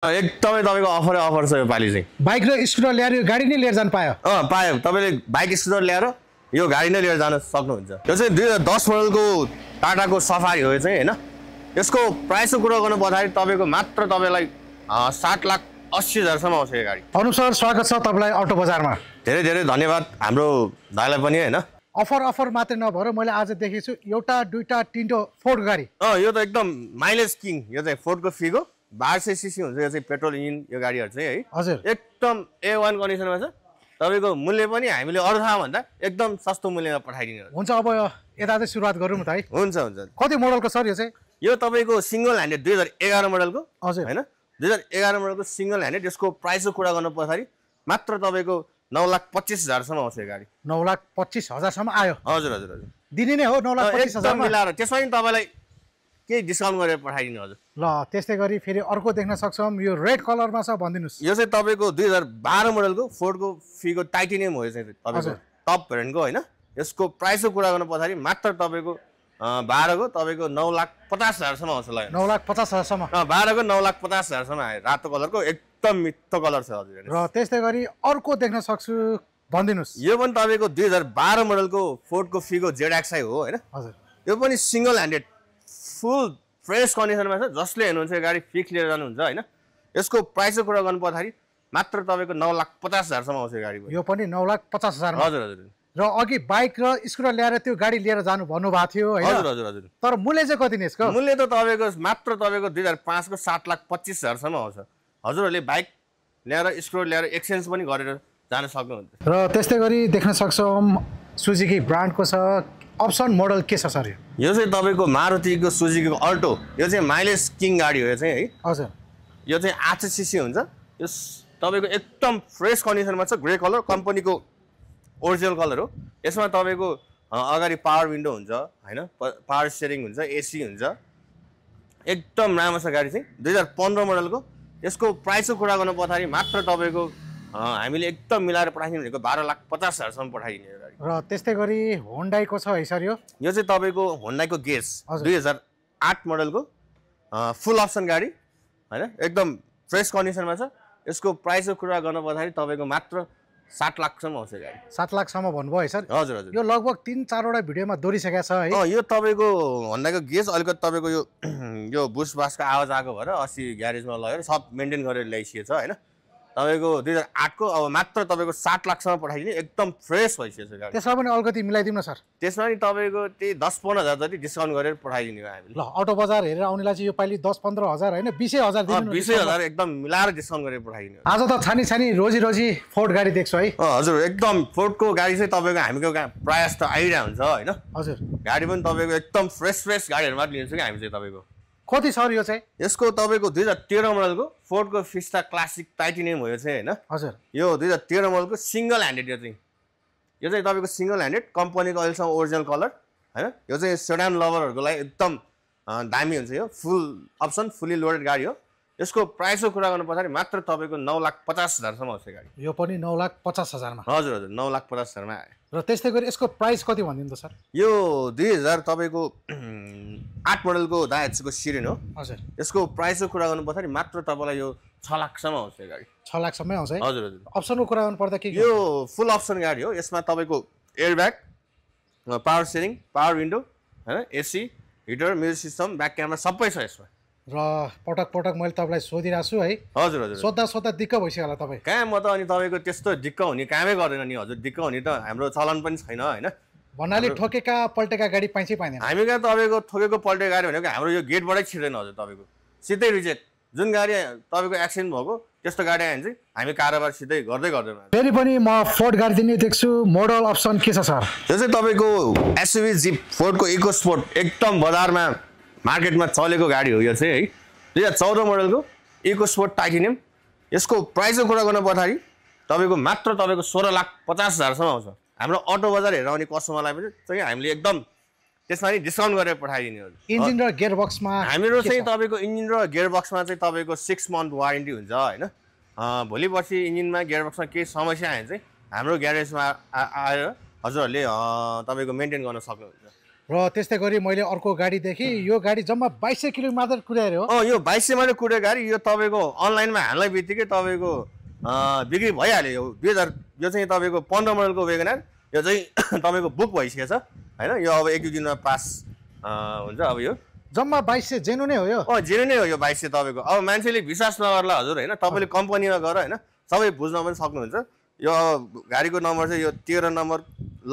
एकदमै तपाईँको अफर छ योपालि चाहिँ। बाइक र स्कुटर ल्याएर यो गाडी नै लिएर जान पायो? पायो। तपाईँले बाइक स्कुटर ल्याएर यो गाडी नै लिएर जान सक्नुहुन्छ। यो चाहिँ 2010 मोडलको टाटाको सफारी हो चाहिँ होइन। यसको प्राइसको कुरा गर्नु पर्दाखेरि तपाईँको मात्र तपाईँलाई 7,80,000 आउँछ यो गाडी। अनुप सर, स्वागत छ तपाईँलाई अटो बजारमा। धेरै धेरै धन्यवाद हाम्रो दाइलाई पनि होइन। अफर मात्रै नभएर मैले आज देखेको छु एउटा दुईटा तीनटा फोर्ड गाडी। यो त एकदम माइलेज किङ। यो चाहिँ फोर्डको फिगो 1200 सीसी हुन्छ। यो चाहिँ पेट्रोल इन्जिन यो गाडीहरू चाहिँ है। हजुर, एकदम A1 कन्डिसनमा छ। तपाईँको मूल्य पनि हामीले अरू ठाउँभन्दा एकदम सस्तो मूल्यमा पठाइदिने हुन्छ। अब यता चाहिँ सुरुवात गरौँ त है। हुन्छ। कति मोडलको सर यो चाहिँ? यो तपाईँको सिङ्गल ह्यान्डेड 2011 मोडलको। हजुर होइन, 2011 मोडलको सिङ्गल ह्यान्डेड। यसको प्राइसको कुरा गर्नु पर्दाखेरि मात्र तपाईँको 9,25,000 आउँछ यो गाडी। 9,25,000 आयो? हजुर। दिने नै हो 9,25,000 मिलाएर। त्यसमा पनि तपाईँलाई केही डिस्काउन्ट गरेर पठाइदिनु हजुर। ल, त्यस्तै गरी फेरि अर्को देख्न सक्छौँ। यो रेड कलरमा छ, भनिदिनुहोस्। यो चाहिँ तपाईँको 2012 मोडलको फोर्डको फिगो टाइटेनियम हो। यो चाहिँ तपाईँको टप भेरिएन्टको होइन। यसको प्राइसको कुरा गर्नु पर्दाखेरि मात्र तपाईँको 12 को तपाईँको 9,50,000 आउँछ। ल, 9,50,000 12 को 9,50,000 आयो। रातो कलरको एकदम मिठो कलर छ हजुर। र त्यस्तै गरी अर्को देख्न सक्छु, भनिदिनुहोस्। यो पनि तपाईँको 2012 मोडलको फोर्डको फिगो ZXi हो होइन। हजुर, यो पनि सिङ्गल ह्यान्डेड फुल फ्रेस कन्डिसनमा छ। जसले हेर्नुहुन्छ यो गाडी फिक्स लिएर जानुहुन्छ होइन। यसको प्राइसको कुरा गर्नु पर्दाखेरि मात्र तपाईँको 9,50,000 आउँछ यो गाडी। यो पनि 9,50,000। हजुर। र अघि बाइक र स्कुटर ल्याएर त्यो गाडी लिएर जानु भन्नुभएको थियो होइन? हजुर। तर मूल्य चाहिँ कति नै यसको? मूल्य त तपाईँको मात्र तपाईँको 2005 को 7,25,000 आउँछ। हजुरहरूले बाइक ल्याएर स्कुटर ल्याएर एक्सचेन्ज पनि गरेर जान सक्नुहुन्छ। र त्यस्तै गरी देख्न सक्छौँ सुजुकी ब्रान्डको छ। अप्सन मोडल के छ सर? यो चाहिँ तपाईँको मारुतिको सुजुकीको अल्टो। यो चाहिँ माइलेज किङ गाडी हो यो चाहिँ है। हजुर, यो चाहिँ 800 सीसी हुन्छ। यो तपाईँको एकदम फ्रेस कन्डिसनमा छ। ग्रे कलर कम्पनीको ओरिजिनल कलर हो। यसमा तपाईँको अगाडि पावर विन्डो हुन्छ होइन, पावर स्टियरिङ हुन्छ, AC हुन्छ। एकदम राम्रो छ गाडी चाहिँ। 2015 मोडलको। यसको प्राइसको कुरा गर्नु पर्दाखेरि मात्र तपाईँको हामीले एकदम मिलाएर पठाइदिनु भनेको 12,50,000 पठाइदिने यो गाडी। र त्यस्तै गरी होन्डाईको छ है सर यो? यो चाहिँ तपाईँको होन्डाईको गेज 2008 मोडलको फुल अप्सन गाडी होइन। एकदम फ्रेस कन्डिसनमा छ। यसको प्राइसको कुरा गर्नु पर्दाखेरि तपाईँको मात्र 7 लाखसम्म आउँछ गाडी। 7 लाखसम्म भन्नुभयो है सर? हजुर। यो लगभग 3-4वटा भिडियोमा दोहोरिसकेको छ है। यो तपाईँको होन्डाको गेज अलिकति तपाईँको यो बुस बासको आवाज आएको भएर 80 ग्यारेजमा लगेर सब मेन्टेन गरेर ल्याइसकेको छ होइन। तपाईँको 2008 को अब मात्र तपाईँको 7 लाखसम्म पठाइदिने। एकदम फ्रेस भइसकेको छ गाडी। त्यसमा पनि अलिकति मिलाइदिउँ न सर? त्यसमा पनि तपाईँको त्यही 10-15 हजार जति डिस्काउन्ट गरेर पठाइदिने हो हामीले। ल, अटो बजार हेरेर आउनेलाई चाहिँ यो पालि 10-15 हजार होइन 20,000 दिनु। 20,000 एकदम मिलाएर डिस्काउन्ट गरेर पठाइदिने। आज त छानी रोजी फोर्ड गाडी देख्छु है? हजुर, एकदम फोर्डको गाडी चाहिँ तपाईँको हामीको प्रायः जस्तो आइडिया हुन्छ होइन। हजुर, गाडी पनि तपाईँको एकदम फ्रेस गाडीहरूमा लिन्छौँ कि हामी चाहिँ तपाईँको। कति सर यो चाहिँ? यसको तपाईँको 2013 मोडलको फोर्डको फिस्टा क्लासिक टाइटेनियम हो यो चाहिँ होइन। हजुर, यो 2013 मोडलको सिङ्गल ह्यान्डेड। यो चाहिँ तपाईँको सिङ्गल ह्यान्डेड कम्पनीको अहिलेसम्म ओरिजिनल कलर होइन। यो चाहिँ सेडान लभरहरूको लागि एकदम दामी हुन्छ। यो फुल अप्सन फुल्ली लोडेड गाडी हो। यसको प्राइसको कुरा गर्नु पर्दाखेरि मात्र तपाईँको 9,50,000 आउँछ गाडी। यो पनि 9,50,000 हजुर। 9,50,000 आयो। र त्यस्तै गरी यसको प्राइस कति भनिदिनु त सर? यो 2000 तपाईँको 8 मोडलको दाइहात्सुको सिरिन हो। हजुर, यसको प्राइसको कुरा गर्नु पर्दाखेरि मात्र तपाईँलाई यो 6 लाखसम्म आउँछ गाडी। 6 लाखसम्मै आउँछ है? हजुर। अप्सनको कुरा गर्नु पर्दा के? यो फुल अप्सन गाडी हो। यसमा तपाईँको airbag, power steering, power window होइन, AC, heater, music system, back camera सबै छ यसमा। र पटक मैले तपाईँलाई सोधिरहेको छु है? हजुर। सोद्धा दिक्क भइसक्यो होला तपाईँ? कहाँ, म त अनि तपाईँको त्यस्तो दिक्क हुने कामै गर्दैन नि हजुर। दिक्क हुने त हाम्रो चलन पनि छैन होइन। भन्नाले ठोकेका पल्टेका गाडी पाइँदैन? हामी कहाँ तपाईँको ठोकेको पल्टेको गाडी भनेको हाम्रो यो गेटबाटै छिर्दैन हजुर। तपाईँको सिधै रिजेक्ट। जुन गाडी तपाईँको एक्सिडेन्ट भएको त्यस्तो गाडी आयो भने चाहिँ हामी कारोबार सिधै गर्दैनौँ। फेरि पनि म फोर्ड गाडी दिने देख्छु। मोडल अप्सन के छ सर? यो चाहिँ तपाईँको SUV जिप फोर्डको इको स्पोर्ट एकदम बजारमा मार्केटमा चलेको गाडी हो यो चाहिँ है। 2014 मोडलको इको स्पोर्ट टाइटेनियम। यसको प्राइसको कुरा गर्नु पर्दाखेरि तपाईँको मात्र तपाईँको 16,50,000 आउँछ। हाम्रो अटो बजार हेरेर आउने कस्टमरलाई पनि चाहिँ हामीले एकदम त्यसमा नि डिस्काउन्ट गरेर पठाइदिने हो। इन्जिन र गियरबक्समा हाम्रो चाहिँ तपाईँको इन्जिन र गियरबक्समा चाहिँ तपाईँको 6 मन्थ वारेन्टी हुन्छ होइन। भोलि पर्सि इन्जिनमा गियरबक्समा केही समस्या आयो भने चाहिँ हाम्रो ग्यारेजमा आएर हजुरहरूले तपाईँको मेन्टेन गर्न सक्नुहुन्छ। र त्यस्तै गरी मैले अर्को गाडी देखेँ यो गाडी जम्मा 2200 किलो मात्र कुदाएर हो यो 2200 मात्रै कुदेको गाडी यो तपाईँको अनलाइनमा हाल्ने बित्तिकै तपाईँको बिक्री भइहाल्यो यो 2000 यो चाहिँ तपाईँको 15 मोडलको वेगनर यो चाहिँ तपाईँको बुक भइसकेको छ होइन यो अब 1-2 दिनमा पास हुन्छ अब यो जम्मा 2200 जेनु नै हो यो जेनु नै हो यो 2200 तपाईँको अब मान्छेले विश्वास नगर्ला हजुर होइन तपाईँले कम्पनीमा गएर होइन सबै बुझ्न पनि सक्नुहुन्छ यो गाडीको नम्बर चाहिँ यो 13 नम्बर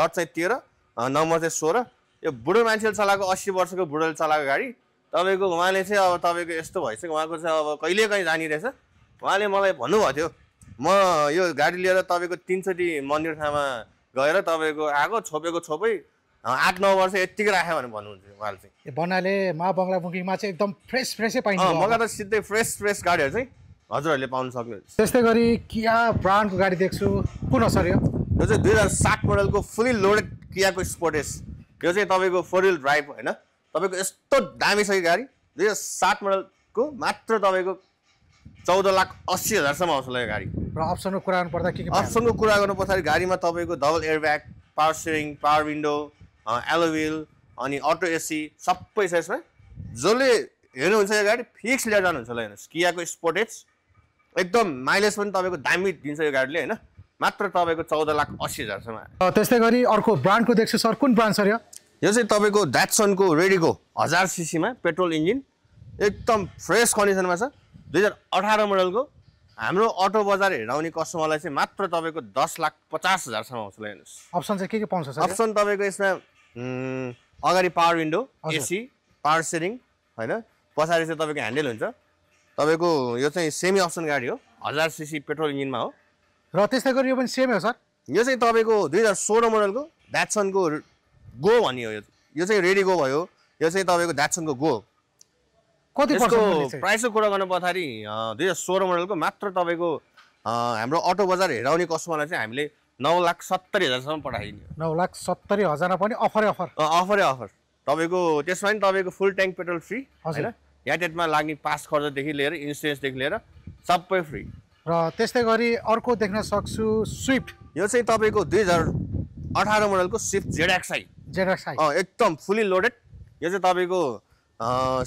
लट चाहिँ 13 नम्बर चाहिँ 16 यो बुढो मान्छेले चलाएको 80 वर्षको बुढोले चलाएको गाडी तपाईँको उहाँले चाहिँ अब तपाईँको यस्तो भइसक्यो उहाँको चाहिँ अब कहिले कहीँ जाने रहेछ उहाँले मलाई भन्नुभएको थियो म यो गाडी लिएर तपाईँको 3 चोटि मन्दिर ठाउँमा गएर तपाईँको आएको छोपेको छोपै 8-9 वर्ष यत्तिकै राख्यो भनेर भन्नुहुन्छ उहाँले चाहिँ बनाले मा बङ्गला बुकिङमा चाहिँ एकदम फ्रेसै पाइन्छ मलाई त सिधै फ्रेस गाडीहरू चाहिँ हजुरहरूले पाउन सक्नुहुन्छ त्यस्तै गरी किया ब्रान्डको गाडी देख्छु कुन हो सर यो चाहिँ 2007 मोडलको फुल्ली लोडेड कियाको स्पोर्टेस यो चाहिँ तपाईँको 4 व्हिल ड्राइभ होइन तपाईँको यस्तो दामी छ यो गाडी 2007 मोडलको मात्र तपाईँको 14,80,000 सम्म आउँछ यो गाडी र अप्सनको कुरा गर्नुपर्दा के अप्सनको कुरा गर्नु पर्दाखेरि गाडीमा तपाईँको double airbag power steering power window alloy wheel अनि अटो एसी सबै छ यसमा जसले हेर्नुहुन्छ यो गाडी फिक्स लिएर जानुहुन्छ होला हेर्नुहोस् कियाको स्पोर्टेज एकदम माइलेज पनि तपाईँको दामी दिन्छ यो गाडीले होइन मात्र तपाईँको 14,80,000 सम्म त्यस्तै गरी अर्को ब्रान्डको देख्छु सर कुन ब्रान्ड सर यो चाहिँ तपाईँको ड्याटसनको रेडीको 1000 सीसीमा पेट्रोल इन्जिन एकदम फ्रेस कन्डिसनमा छ 2018 मोडलको हाम्रो अटो बजार हेराउने कस्टमरलाई चाहिँ मात्र तपाईँको 10,50,000 सम्म आउँछ हेर्नुहोस् अप्सन चाहिँ के पाउँछ सर अप्सन तपाईँको यसमा अगाडि power window AC power steering होइन पछाडि चाहिँ तपाईँको ह्यान्डल हुन्छ तपाईँको यो चाहिँ सेमी अप्सन गाडी हो 1000 सीसी पेट्रोल इन्जिनमा हो र त्यस्तै गरी यो पनि सेमै हो सर यो चाहिँ तपाईँको 2016 मोडलको ड्याटसनको गो भन्ने हो यो चाहिँ रेडी गो भयो यो चाहिँ तपाईँको ड्याटसनको गो कति यसको प्राइसको कुरा गर्नु पर्दाखेरि 2016 मोडलको मात्र तपाईँको हाम्रो अटो बजार हेराउने कस्टमरलाई चाहिँ हामीले 9,70,000 सम्म पठाइदिने 9,70,000 पनि अफर तपाईँको त्यसमा पनि तपाईँको फुल ट्याङ्क पेट्रोल फ्री होइन याटेटमा लाग्ने पास खर्चदेखि लिएर इन्सुरेन्सदेखि लिएर सबै फ्री र त्यस्तै गरी अर्को देख्न सक्छु स्विफ्ट यो चाहिँ तपाईँको 2018 मोडलको स्विफ्ट जेडएक्सआई एकदम फुल्ली लोडेड यो चाहिँ तपाईँको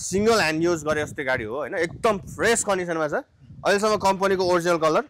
सिङ्गल ह्यान्ड युज गरे जस्तै गाडी हो होइन एकदम फ्रेस कन्डिसनमा छ अहिलेसम्म कम्पनीको ओरिजिनल कलर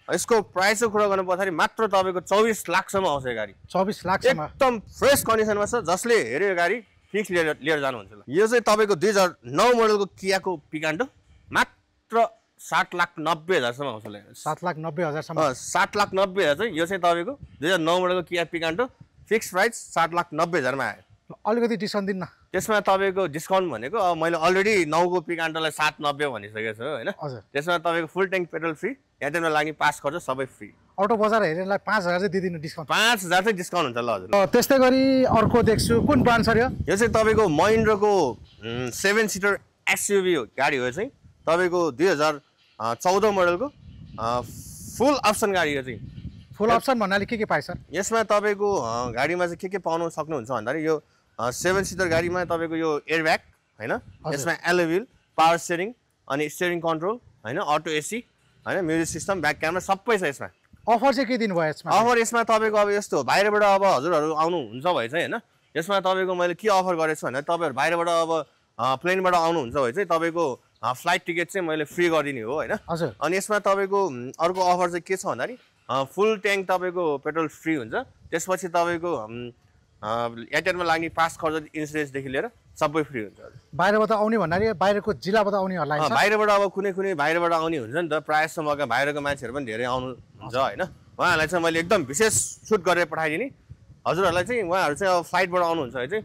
यसको प्राइसको कुरा गर्नु पर्दाखेरि मात्र तपाईँको 24 लाखसम्म आउँछ यो गाडी 24 लाखसम्म एकदम फ्रेस कन्डिसनमा छ जसले हेऱ्यो यो गाडी फिक्स लिएर जानुहुन्छ यो चाहिँ तपाईँको 2009 मोडलको कियाको पिकान्टो मात्र 7,90,000 सम्म आउँछ 7,90,000 सम्म 7,90,000 चाहिँ यो चाहिँ तपाईँको 2009 मोडलको किया पिकान्टो फिक्स प्राइस 7,90,000 मा आयो अलिकति डिस्काउन्ट दिन्न त्यसमा तपाईँको डिस्काउन्ट भनेको अब मैले अलरेडी 9 को पिकान्टोलाई 790 भनिसकेको छु होइन त्यसमा तपाईँको फुल ट्याङ्क पेट्रोल फ्री यात्रमा लाग्ने पास खर्च सबै फ्री अटो बजार हेरेलाई 5,000 चाहिँ दिदिनु डिस्काउन्ट 5,000 चाहिँ डिस्काउन्ट हुन्छ ल हजुर त्यस्तै गरी अर्को देख्छु कुन ब्रान्ड सर यो चाहिँ तपाईँको महिन्द्राको 7 सिटर एसयुभी गाडी हो चाहिँ तपाईँको 2014 मोडलको फुल अप्सन गाडी हो चाहिँ फुल अप्सन भन्नाले के पाए सर यसमा तपाईँको गाडीमा चाहिँ के पाउन सक्नुहुन्छ भन्दाखेरि यो 7 सिटर गाडीमा तपाईँको यो एयरब्याग होइन यसमा एलो व्हिल पावर स्टियरिङ अनि स्टियरिङ कन्ट्रोल होइन अटो एसी होइन म्युजिक सिस्टम ब्याक क्यामेरा सबै छ यसमा अफर चाहिँ के दिनुभयो यसमा अफर यसमा तपाईँको अब यस्तो बाहिरबाट अब हजुरहरू आउनुहुन्छ भए चाहिँ होइन यसमा तपाईँको मैले के अफर गरेको छु भने तपाईँहरू बाहिरबाट अब प्लेनबाट आउनुहुन्छ भए चाहिँ तपाईँको फ्लाइट टिकट चाहिँ मैले फ्री गरिदिने हो होइन अनि यसमा तपाईँको अर्को अफर चाहिँ के छ भन्दाखेरि फुल ट्याङ्क तपाईँको पेट्रोल फ्री हुन्छ त्यसपछि तपाईँको यातायातमा लाग्ने पास खर्च इन्सुरेन्सदेखि लिएर सबै फ्री हुन्छ बाहिरबाट आउने भन्नाले बाहिरको जिल्लाबाट आउनेहरूलाई बाहिरबाट अब कुनै बाहिरबाट आउने हुन्छ नि त प्रायः जस्तो मौका बाहिरको मान्छेहरू पनि धेरै आउनुहुन्छ होइन उहाँहरूलाई चाहिँ मैले एकदम विशेष छुट गरेर पठाइदिने हजुरहरूलाई चाहिँ उहाँहरू चाहिँ अब फ्लाइटबाट आउनुहुन्छ भने चाहिँ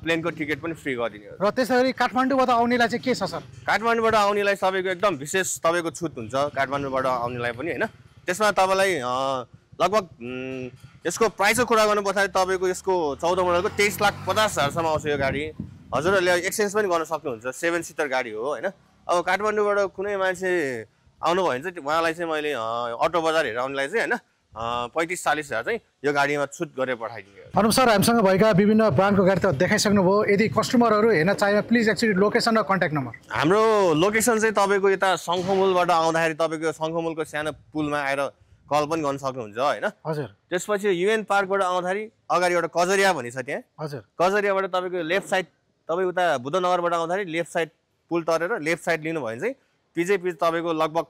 प्लेनको टिकट पनि फ्री गरिदिने हो र त्यसै गरी काठमाडौँबाट आउनेलाई चाहिँ के छ सर काठमाडौँबाट आउनेलाई तपाईँको एकदम विशेष तपाईँको छुट हुन्छ काठमाडौँबाट आउनेलाई पनि होइन त्यसमा तपाईँलाई लगभग यसको प्राइसको कुरा गर्नु पर्दाखेरि तपाईँको यसको 14 मोडलको 23,50,000 सम्म आउँछ यो गाडी हजुरहरूले एक्सचेन्ज पनि गर्न सक्नुहुन्छ 7 सिटर गाडी हो होइन अब काठमाडौँबाट कुनै मान्छे आउनुभयो भने चाहिँ उहाँलाई चाहिँ मैले अटो बजार हेरेर आउनेलाई चाहिँ होइन 35-40,000 चाहिँ यो गाडीमा छुट गरेर पठाइदिने अनुप सर हामीसँग भएका विभिन्न ब्रान्डको गाडी त देखाइसक्नुभयो यदि कस्टमरहरू हेर्न चाहे प्लिज एक्चुअली लोकेसन र कन्ट्याक्ट नम्बर हाम्रो लोकेसन चाहिँ तपाईँको यता शङ्खमुलबाट आउँदाखेरि तपाईँको शङ्खमुलको सानो पुलमा आएर कल पनि गर्न सक्नुहुन्छ होइन। हजुर त्यसपछि युएन पार्कबाट आउँदाखेरि अगाडि एउटा कजरिया भन्ने छ त्यहाँ। हजुर कजरियाबाट तपाईँको लेफ्ट साइड तपाईँ उता बुद्धनगरबाट आउँदाखेरि लेफ्ट साइड पुल तरेर लेफ्ट साइड लिनुभयो भने चाहिँ पिछे तपाईँको लगभग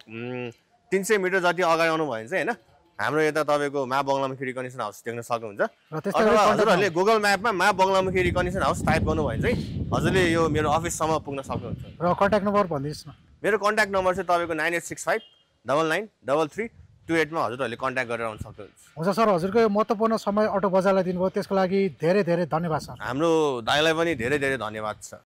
300 मिटर जति अगाडि आउनुभयो भने चाहिँ होइन हाम्रो यता तपाईँको मा बङ्गलामुखी रिकनेसन हाउस देख्न सक्नुहुन्छ। र त्यस्तै अथवा गरी हजुरहरूले गुगल म्यापमा मा बङ्गलामुखी रिकनेसन हाउस टाइप गर्नुभयो भने चाहिँ हजुरले यो मेरो अफिससम्म पुग्न सक्नुहुन्छ। र कन्ट्याक्ट नम्बर भनिदिनुहोस् न। मेरो कन्ट्याक्ट नम्बर चाहिँ तपाईँको 9865993328 मा हजुरहरूले कन्ट्याक्ट गरेर आउन सक्नुहुन्छ। हुन्छ सर, हजुरको यो महत्त्वपूर्ण समय अटो बजारलाई दिनुभयो त्यसको लागि धेरै धेरै धन्यवाद सर। हाम्रो दाइलाई पनि धेरै धेरै धन्यवाद छ।